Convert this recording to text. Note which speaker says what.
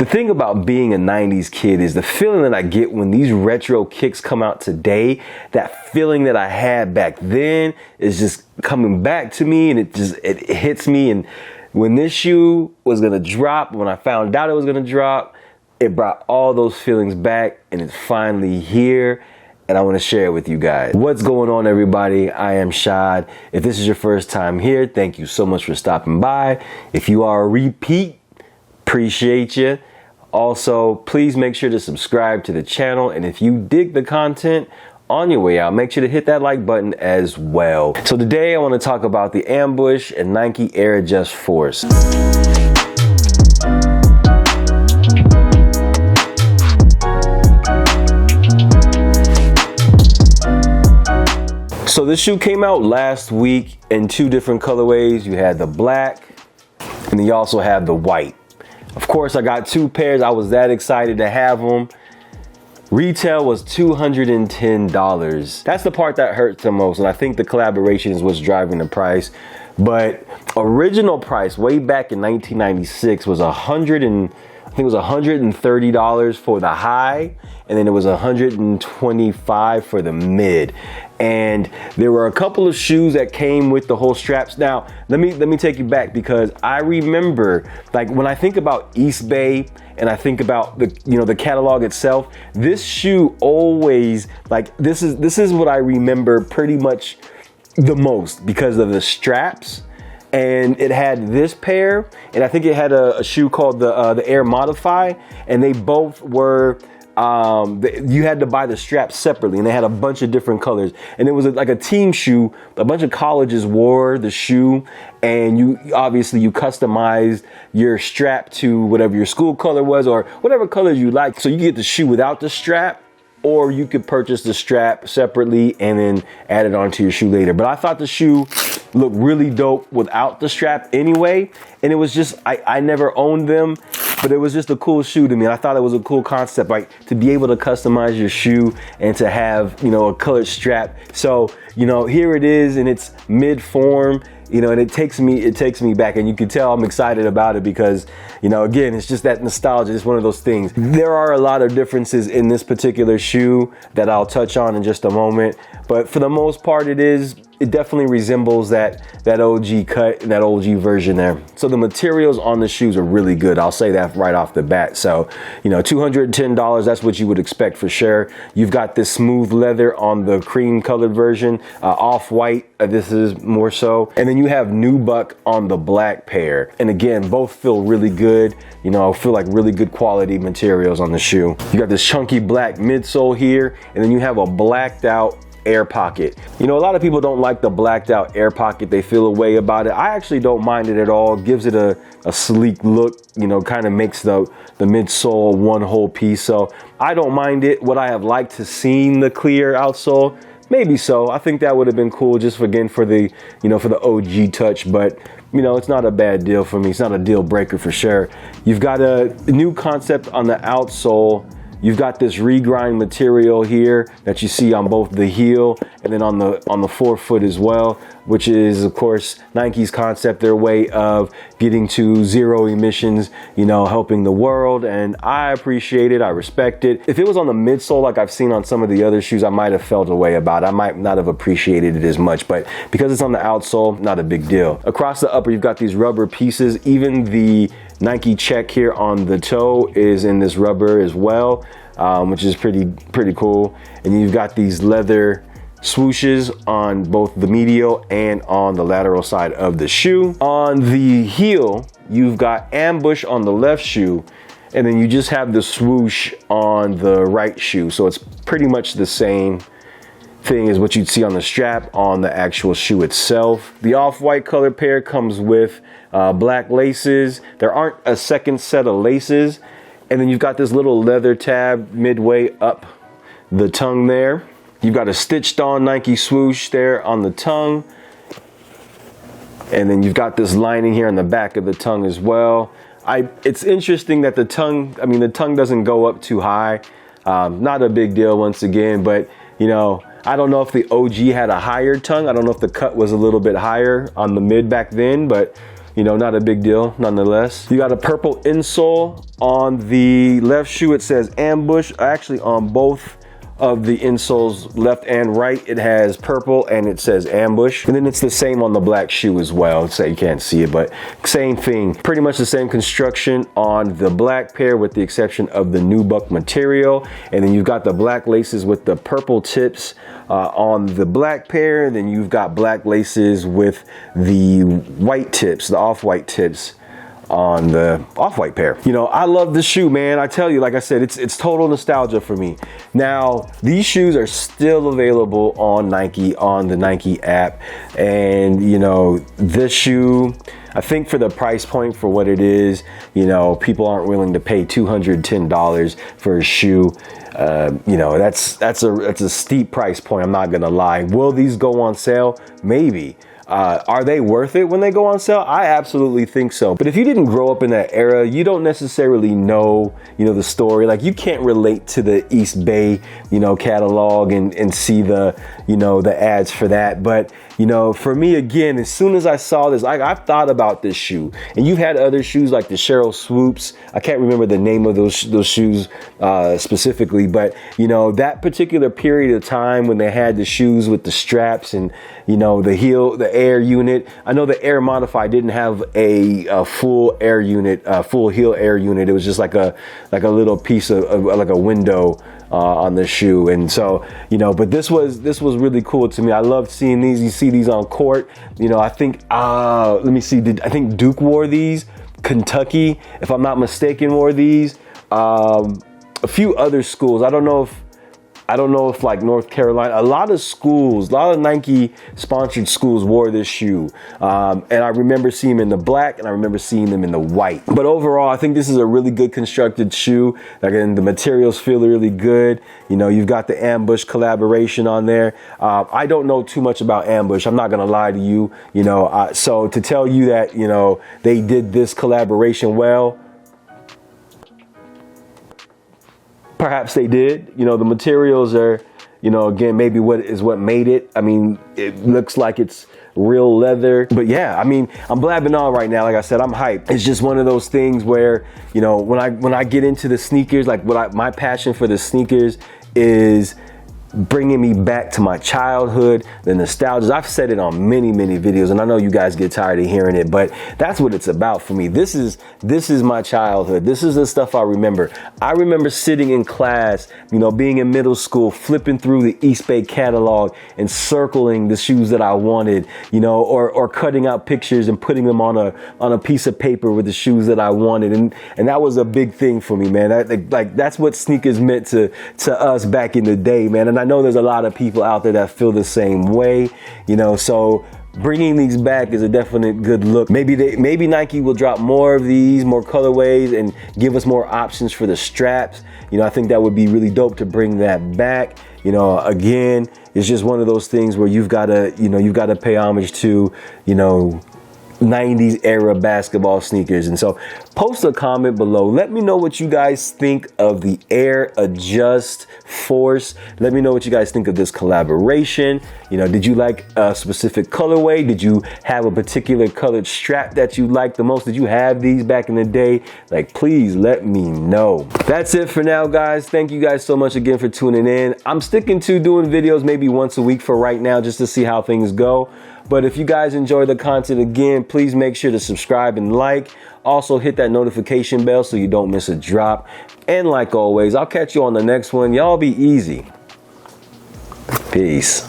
Speaker 1: thing about being a 90s kid is the feeling that I get when these retro kicks come out today. That feeling that I had back then is just coming back to me, and it hits me. And when this shoe was gonna drop, when I found out it was gonna drop, it brought all those feelings back, and it's finally here. And I want to share it with you guys. What's going on, everybody? I am Shad. If this is your first time here, thank you so much for stopping by. If you are a repeat, appreciate you. Also, please make sure to subscribe to the channel. And if you dig the content on your way out, make sure to hit that like button as well. So today I want to talk about the Ambush and Nike Air Adjust Force. So this shoe came out last week in two different colorways. You had the black and then you also have the white. Of course, I got two pairs. I was that excited to have them. Retail was $210. That's the part that hurts the most. And I think the collaboration is what's driving the price. But original price way back in 1996 was $130 for the high, and then it was $125 for the mid. And there were a couple of shoes that came with the whole straps. Now, let me take you back, because I remember, like, when I think about Eastbay and I think about the catalog itself, this shoe always, like, this is what I remember pretty much the most because of the straps. And it had this pair, and I think it had a shoe called the Air Modify, and they both were, you had to buy the straps separately, and they had a bunch of different colors. And it was like a team shoe. A bunch of colleges wore the shoe, and you customized your strap to whatever your school color was, or whatever color you liked. So you get the shoe without the strap, or you could purchase the strap separately and then add it onto your shoe later. But I thought the shoe looked really dope without the strap anyway. And it was just, I never owned them, but it was just a cool shoe to me. And I thought it was a cool concept, like, to be able to customize your shoe and to have, a colored strap. So, here it is in its mid form. And it takes me back, and you can tell I'm excited about it because, again, it's just that nostalgia. It's one of those things. There are a lot of differences in this particular shoe that I'll touch on in just a moment, but for the most part, it definitely resembles that OG cut and that OG version there. So the materials on the shoes are really good. I'll say that right off the bat. So, $210, that's what you would expect for sure. You've got this smooth leather on the cream colored version, off-white, this is more so. And then you have nubuck on the black pair. And again, both feel really good. Feel like really good quality materials on the shoe. You got this chunky black midsole here, and then you have a blacked out air pocket. A lot of people don't like the blacked out air pocket. They feel a way about it. I actually don't mind it at all. It gives it a sleek look, kind of makes the midsole one whole piece. So I don't mind it. Would I have liked to seen the clear outsole? Maybe so. I think that would have been cool, just for the, for the OG touch, but it's not a bad deal for me. It's not a deal breaker for sure. You've got a new concept on the outsole. You've got this regrind material here that you see on both the heel and then on the forefoot as well, which is, of course, Nike's concept, their way of getting to zero emissions, helping the world. And I appreciate it. I respect it. If it was on the midsole, like I've seen on some of the other shoes, I might have felt a way about it. I might not have appreciated it as much, but because it's on the outsole, not a big deal. Across the upper, you've got these rubber pieces. Even the Nike check here on the toe is in this rubber as well, which is pretty cool. And you've got these leather swooshes on both the medial and on the lateral side of the shoe. On the heel, you've got Ambush on the left shoe, and then you just have the swoosh on the right shoe. So it's pretty much the same thing as what you'd see on the strap on the actual shoe itself. The off-white color pair comes with black laces. There aren't a second set of laces. And then you've got this little leather tab midway up the tongue there. You've got a stitched on Nike swoosh there on the tongue. And then you've got this lining here on the back of the tongue as well. It's interesting that the tongue doesn't go up too high. Not a big deal once again, but I don't know if the OG had a higher tongue. I don't know if the cut was a little bit higher on the mid back then, but you know, not a big deal nonetheless. You got a purple insole on the left shoe. It says Ambush. Actually, on both of the insoles, left and right, it has purple and it says Ambush. And then it's the same on the black shoe as well. So you can't see it, but same thing. Pretty much the same construction on the black pair with the exception of the nubuck material. And then you've got the black laces with the purple tips on the black pair. And then you've got black laces with the white tips, the off-white tips on the off-white pair. You know, I love this shoe, man. I tell you, like I said, it's total nostalgia for me. Now, these shoes are still available on Nike, on the Nike app. And, you know, this shoe, I think for the price point for what it is, you know, people aren't willing to pay $210 for a shoe. You know, that's a steep price point, I'm not gonna lie. Will these go on sale? Maybe. Are they worth it when they go on sale? I absolutely think so. But if you didn't grow up in that era, you don't necessarily know, you know, the story. Like, you can't relate to the Eastbay, you know, catalog and see the, you know, the ads for that. But, you know, for me, again, as soon as I saw this, I've thought about this shoe. And you've had other shoes like the Cheryl Swoops. I can't remember the name of those shoes specifically, but, you know, that particular period of time when they had the shoes with the straps and, you know, the heel, the air unit. I know the Air Modify didn't have a full air unit, full heel air unit. It was just like a little piece of like a window on the shoe. And so, you know, but this was really cool to me. I loved seeing these. You see these on court. You know, I think let me see. I think Duke wore these. Kentucky, if I'm not mistaken, wore these. A few other schools. I don't know if like North Carolina, a lot of schools, a lot of Nike sponsored schools wore this shoe. And I remember seeing them in the black and I remember seeing them in the white. But overall, I think this is a really good constructed shoe. Again, the materials feel really good. You know, you've got the Ambush collaboration on there. I don't know too much about Ambush. I'm not gonna lie to you. You know, so to tell you that, you know, they did this collaboration well, perhaps they did. You know, the materials are, you know, again, maybe what made it. I mean, it looks like it's real leather. But yeah, I mean, I'm blabbing on right now. Like I said, I'm hyped. It's just one of those things where, you know, when I get into the sneakers, like my passion for the sneakers is bringing me back to my childhood, the nostalgia. I've said it on many videos, and I know you guys get tired of hearing it, but that's what it's about for me. This is my childhood. This is the stuff I remember. I remember sitting in class, you know, being in middle school, flipping through the Eastbay catalog and circling the shoes that I wanted, you know, or cutting out pictures and putting them on a piece of paper with the shoes that I wanted, and that was a big thing for me, man. That's what sneakers meant to us back in the day, man. And I know there's a lot of people out there that feel the same way, you know, so bringing these back is a definite good look. Maybe Nike will drop more of these, more colorways, and give us more options for the straps. You know, I think that would be really dope to bring that back. You know, again, it's just one of those things where you've got to pay homage to, you know, 90s era basketball sneakers. And so post a comment below. Let me know what you guys think of the Air Adjust Force. Let me know what you guys think of this collaboration. You know, did you like a specific colorway? Did you have a particular colored strap that you liked the most? Did you have these back in the day? Like, please let me know. That's it for now, guys. Thank you guys so much again for tuning in. I'm sticking to doing videos maybe once a week for right now, just to see how things go. But if you guys enjoy the content, again, please make sure to subscribe and like. Also hit that notification bell so you don't miss a drop. And like always, I'll catch you on the next one. Y'all be easy. Peace.